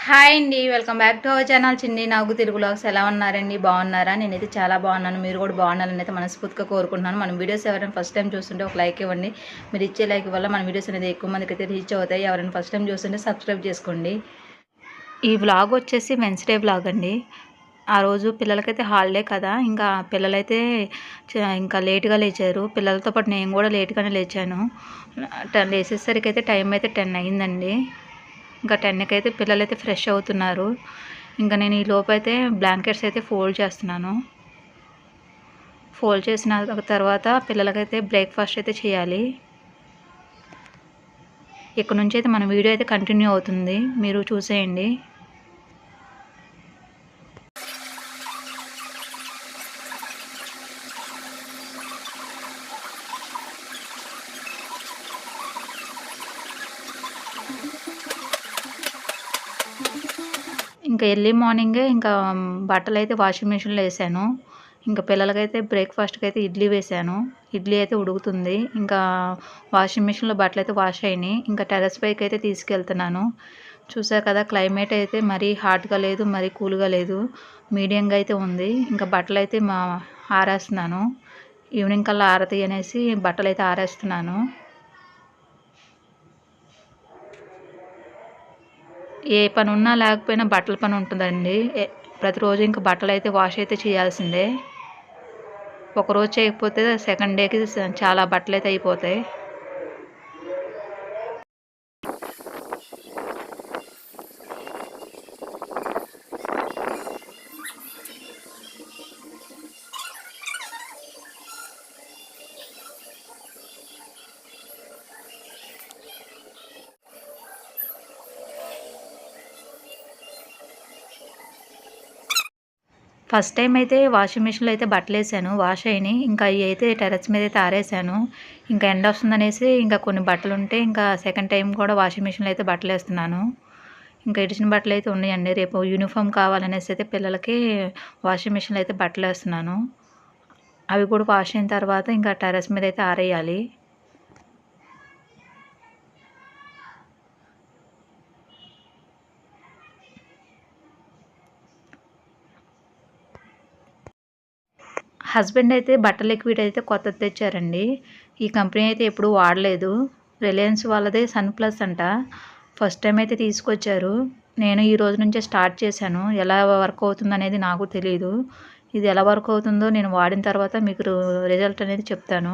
Hi అండి. Welcome back to our channel చిన్ని నాగు Telugu vlogs. ఎలా ఉన్నారండి? బాగున్నారా? నేనైతే చాలా బాగున్నాను. మీరు కూడా బాగున్నారని అయితే మనస్ఫూర్తిగా కోరుకుంటున్నాను. మన వీడియోస్ ఎవరైనా ఫస్ట్ టైం చూస్తుంటే ఒక లైక్ ఇవ్వండి. మీరు ఇచ్చే లైక్ వల్ల మన వీడియోస్ అనేది ఎక్కువ మందికి అయితే రీచ్ అవుతాయి. ఎవరైనా ఫస్ట్ టైం చూస్తుంటే సబ్స్క్రైబ్ చేసుకోండి. ఈ వ్లాగ్ వచ్చేసి వెన్స్డే వ్లాగ్ అండి. ఆ రోజు పిల్లలకైతే హాలిడే కదా, ఇంకా పిల్లలైతే ఇంకా లేట్గా లేచారు. పిల్లలతో పాటు నేను కూడా లేట్గానే లేచాను. లేచేసరికి అయితే టైం అయితే 10 అయిందండి. ఇంకా 10కి అయితే పిల్లలైతే ఫ్రెష్ అవుతున్నారు. ఇంకా నేను ఈ లోపు అయితే బ్లాంకెట్స్ అయితే ఫోల్డ్ చేస్తున్నాను. ఫోల్డ్ చేసిన తర్వాత పిల్లలకైతే బ్రేక్ఫాస్ట్ అయితే చేయాలి. ఇక్కడ నుంచి అయితే మన వీడియో అయితే కంటిన్యూ అవుతుంది, మీరు చూసేయండి. ఇంకా ఎర్లీ మార్నింగే ఇంకా బట్టలు అయితే వాషింగ్ మిషన్లో వేసాను. ఇంకా పిల్లలకైతే బ్రేక్ఫాస్ట్కి అయితే ఇడ్లీ వేసాను. ఇడ్లీ అయితే ఉడుకుతుంది. ఇంకా వాషింగ్ మిషన్లో బట్టలు అయితే వాష్ అయినాయి. ఇంకా టెర్రస్ పైకి అయితే తీసుకెళ్తున్నాను. చూసారు కదా, క్లైమేట్ అయితే మరీ హాట్గా లేదు, మరీ కూల్గా లేదు, మీడియంగా అయితే ఉంది. ఇంకా బట్టలు అయితే ఆరేస్తున్నాను. ఈవినింగ్ కల్లా ఆరతాయి అనేసి బట్టలు అయితే ఆరేస్తున్నాను. ఏ పని ఉన్నా లేకపోయినా బట్టల పని ఉంటుందండి. ప్రతిరోజు ఇంకా బట్టలు అయితే వాష్ అయితే చేయాల్సిందే. ఒకరోజు చేయకపోతే సెకండ్ డేకి చాలా బట్టలు అయితే అయిపోతాయి. ఫస్ట్ టైం అయితే వాషింగ్ మిషన్లో అయితే బట్టలు వేసాను, వాష్ అయినాయి. ఇంకా అవి అయితే టెర్రస్ మీద అయితే ఆరేసాను. ఇంకా ఎండ వస్తుందనేసి ఇంకా కొన్ని బట్టలు ఉంటే ఇంకా సెకండ్ టైం కూడా వాషింగ్ మిషన్లో అయితే బట్టలు వేస్తున్నాను. ఇంకా ఇడిచిన బట్టలు అయితే ఉన్నాయండి. రేపు యూనిఫామ్ కావాలనేసి అయితే పిల్లలకి వాషింగ్ మిషన్లో అయితే బట్టలు వేస్తున్నాను. అవి కూడా వాష్ అయిన తర్వాత ఇంకా టెర్రస్ మీద అయితే ఆరేయాలి. హస్బెండ్ అయితే బట్టల లిక్విడ్ అయితే కొత్తది తెచ్చారండి. ఈ కంపెనీ అయితే ఎప్పుడు వాడలేదు. రిలయన్స్ వాళ్ళదే సన్ ప్లస్ అంట. ఫస్ట్ టైం అయితే తీసుకొచ్చారు. నేను ఈ రోజు నుంచే స్టార్ట్ చేశాను. ఎలా వర్క్ అవుతుంది అనేది నాకు తెలియదు. ఇది ఎలా వర్క్ అవుతుందో నేను వాడిన తర్వాత మీకు రిజల్ట్ అనేది చెప్తాను.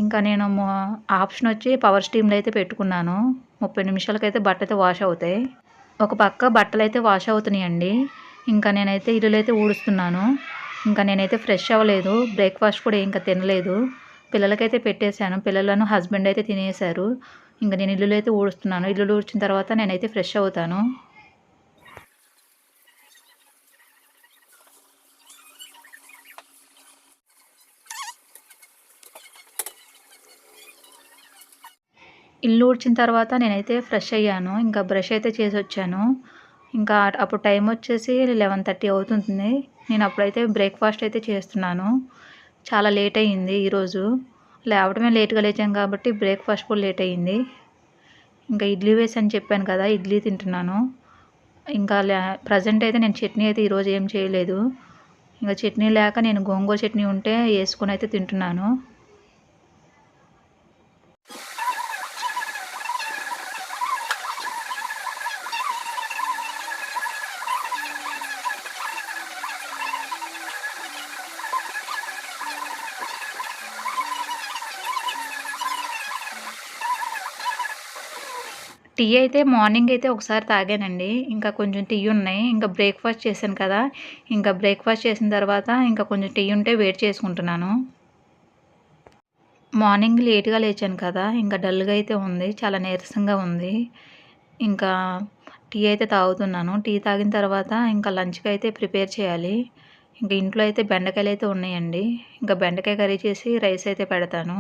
ఇంకా నేను ఆప్షన్ వచ్చి పవర్ స్టీమ్లో అయితే పెట్టుకున్నాను. 30 నిమిషాలకైతే బట్ట అయితే వాష్ అవుతాయి. ఒక పక్క బట్టలు అయితే వాష్ అవుతున్నాయండి. ఇంకా నేనైతే ఇల్లులు అయితే ఊడుస్తున్నాను. ఇంకా నేనైతే ఫ్రెష్ అవ్వలేదు, బ్రేక్ఫాస్ట్ కూడా ఇంకా తినలేదు. పిల్లలకైతే పెట్టేశాను. పిల్లలను హస్బెండ్ అయితే తినేశారు. ఇంకా నేను ఇల్లులు అయితే ఊడుస్తున్నాను. ఇల్లులు ఊడ్చిన తర్వాత నేనైతే ఫ్రెష్ అవుతాను. ఇల్లు ఊడ్చిన తర్వాత నేనైతే ఫ్రెష్ అయ్యాను. ఇంకా బ్రష్ అయితే చేసి వచ్చాను. ఇంకా అప్పుడు టైం వచ్చేసి 11:30 అవుతుంది. నేను అప్పుడైతే బ్రేక్ఫాస్ట్ అయితే చేస్తున్నాను. చాలా లేట్ అయ్యింది ఈరోజు. లేవడమే లేట్గా లేచాం కాబట్టి బ్రేక్ఫాస్ట్ కూడా లేట్ అయ్యింది. ఇంకా ఇడ్లీ వేసని చెప్పాను కదా, ఇడ్లీ తింటున్నాను. ఇంకా ప్రజెంట్ అయితే నేను చట్నీ అయితే ఈరోజు ఏం చేయలేదు. ఇంకా చట్నీ లేక నేను గోంగూర చట్నీ ఉంటే వేసుకొని అయితే తింటున్నాను. టీ అయితే మార్నింగ్ అయితే ఒకసారి తాగానండి. ఇంకా కొంచెం టీ ఉన్నాయి. ఇంకా బ్రేక్ఫాస్ట్ చేశాను కదా, ఇంకా బ్రేక్ఫాస్ట్ చేసిన తర్వాత ఇంకా కొంచెం టీ ఉంటే వేడి చేసుకుంటున్నాను. మార్నింగ్ లేట్గా లేచాను కదా, ఇంకా డల్గా అయితే ఉంది, చాలా నీరసంగా ఉంది. ఇంకా టీ అయితే తాగుతున్నాను. టీ తాగిన తర్వాత ఇంకా లంచ్కి అయితే ప్రిపేర్ చేయాలి. ఇంకా ఇంట్లో అయితే బెండకాయలు అయితే ఉన్నాయండి. ఇంకా బెండకాయ కర్రీ చేసి రైస్ అయితే పెడతాను.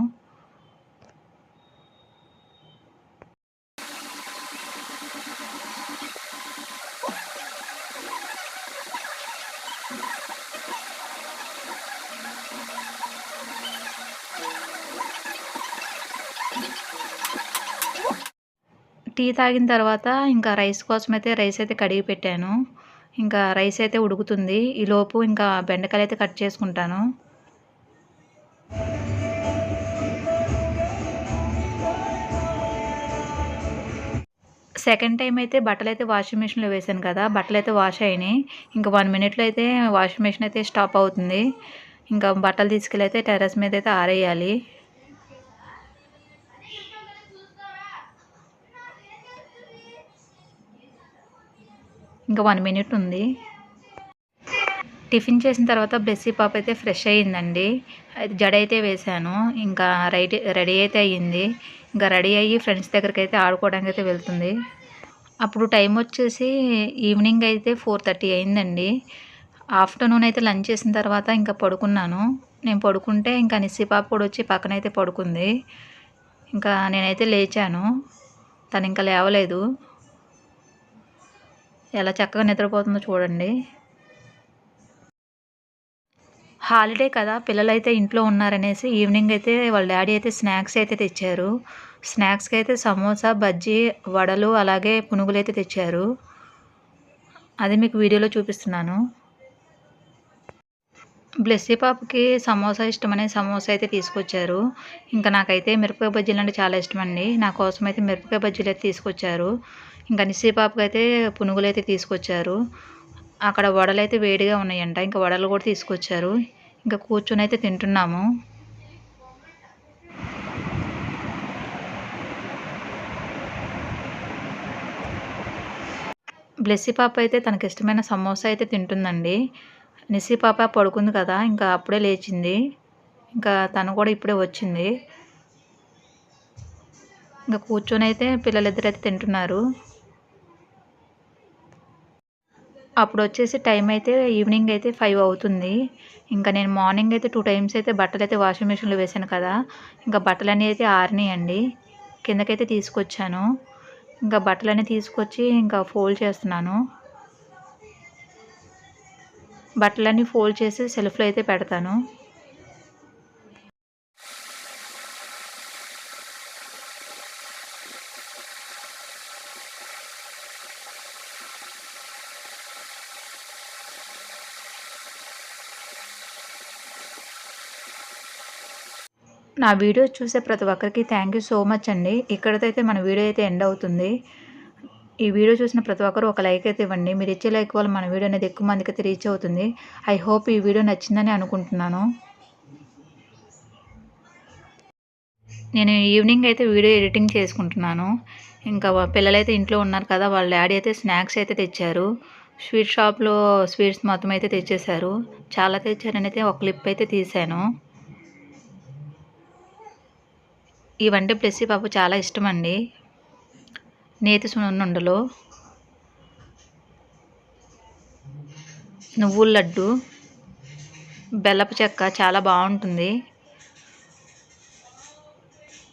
టీ తాగిన తర్వాత ఇంకా రైస్ కోసం అయితే రైస్ అయితే కడిగి పెట్టాను. ఇంకా రైస్ అయితే ఉడుకుతుంది. ఈలోపు ఇంకా బెండకాయలు అయితే కట్ చేసుకుంటాను. సెకండ్ టైం అయితే బట్టలైతే వాషింగ్ మిషన్‌లో వేశాను కదా! బట్టలైతే వాష్ అయినాయి. ఇంకా 1 మినిట్‌లో అయితే వాషింగ్ మిషన్ అయితే స్టాప్ అవుతుంది. ఇంకా బట్టలు తీసుకెళ్ళి అయితే టెర్రస్ మీద అయితే ఆరేయాలి. ఇంకా 1 మినిట్ ఉంది. టిఫిన్ చేసిన తర్వాత బ్లెస్సీ పాప అయితే ఫ్రెష్ అయ్యిందండి. జడ అయితే వేశాను. ఇంకా రెడీ అయితే అయ్యింది. ఇంకా రెడీ అయ్యి ఫ్రెండ్స్ దగ్గరికి అయితే ఆడుకోవడానికి అయితే వెళ్తుంది. అప్పుడు టైం వచ్చేసి ఈవినింగ్ అయితే 4:30 అయిందండి. ఆఫ్టర్నూన్ అయితే లంచ్ చేసిన తర్వాత ఇంకా పడుకున్నాను. నేను పడుకుంటే ఇంకా నిస్సి పాప కూడా వచ్చి పక్కనైతే పడుకుంది. ఇంకా నేనైతే లేచాను. తను ఇంకా లేవలేదు. ఎలా చక్కగా నిద్రపోతుందో చూడండి. హాలిడే కదా, పిల్లలైతే ఇంట్లో ఉన్నారనేసి ఈవినింగ్ అయితే వాళ్ళ డాడీ అయితే స్నాక్స్ అయితే తెచ్చారు. స్నాక్స్‌కి అయితే సమోసా, బజ్జీ, వడలు అలాగే పునుగులైతే తెచ్చారు. అది మీకు వీడియోలో చూపిస్తున్నాను. బ్లెస్సీ పాపకి సమోసా ఇష్టమని సమోసా అయితే తీసుకొచ్చారు. ఇంకా నాకైతే మిరపకాయ బజ్జీలు అంటే చాలా ఇష్టమండి. నా కోసం అయితే మిరపకాయ బజ్జీలు అయితే తీసుకొచ్చారు. ఇంకా నిస్సీ పాపకైతే పునుగులు అయితే తీసుకొచ్చారు. అక్కడ వడలైతే వేడిగా ఉన్నాయంట. ఇంకా వడలు కూడా తీసుకొచ్చారు. ఇంకా కూర్చొని అయితే తింటున్నాము. బ్లెస్సీ పాప అయితే తనకిష్టమైన సమోసా అయితే తింటుందండి. నిస్సీ పాప పడుకుంది కదా, ఇంకా అప్పుడే లేచింది. ఇంకా తను కూడా ఇప్పుడే వచ్చింది. ఇంకా కూర్చొని అయితే పిల్లలిద్దరైతే తింటున్నారు. అప్పుడు వచ్చేసి టైం అయితే ఈవినింగ్ అయితే 5 అవుతుంది. ఇంకా నేను మార్నింగ్ అయితే 2 టైమ్స్ అయితే బట్టలైతే వాషింగ్ మిషన్‌లో వేశాను కదా! ఇంకా బట్టలన్నీ అయితే ఆరినాయండి. కిందకైతే తీసుకొచ్చాను. ఇంకా బట్టలన్నీ తీసుకొచ్చి ఇంకా ఫోల్డ్ చేస్తున్నాను. బట్టలన్నీ ఫోల్డ్ చేసి సెల్ఫ్‌లో అయితే పెడతాను. నా వీడియోస్ చూసే ప్రతి ఒక్కరికి థ్యాంక్ యూ సో మచ్ అండి. ఇక్కడితో అయితే మన వీడియో అయితే ఎండ్ అవుతుంది. ఈ వీడియో చూసిన ప్రతి ఒక్కరు ఒక లైక్ అయితే ఇవ్వండి. మీరు ఇచ్చే లైక్ వల్ల మన వీడియో అనేది ఎక్కువ మందికి అయితే రీచ్ అవుతుంది. ఐ హోప్ ఈ వీడియో నచ్చిందని అనుకుంటున్నాను. నేను ఈవినింగ్ అయితే వీడియో ఎడిటింగ్ చేసుకుంటున్నాను. ఇంకా పిల్లలైతే ఇంట్లో ఉన్నారు కదా, వాళ్ళ డాడీ అయితే స్నాక్స్ అయితే తెచ్చారు. స్వీట్ షాప్‌లో స్వీట్స్ మొత్తం అయితే తెచ్చేశారు. చాలా తెచ్చారని అయితే ఒక క్లిప్ అయితే తీశాను. ఇవంటే బ్లెస్సీ పాపకు చాలా ఇష్టమండి. నేతి సున్నుండలు, నువ్వుల లడ్డు, బెల్లపు చెక్క చాలా బాగుంటుంది.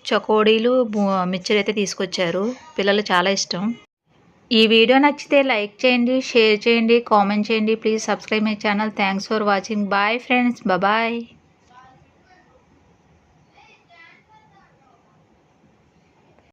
చకోడీలు, మిక్చర్ అయితే తీసుకొచ్చారు. పిల్లలు చాలా ఇష్టం. ఈ వీడియో నచ్చితే లైక్ చేయండి, షేర్ చేయండి, కామెంట్ చేయండి. Please subscribe my channel. Thanks for watching. Bye friends. Bye.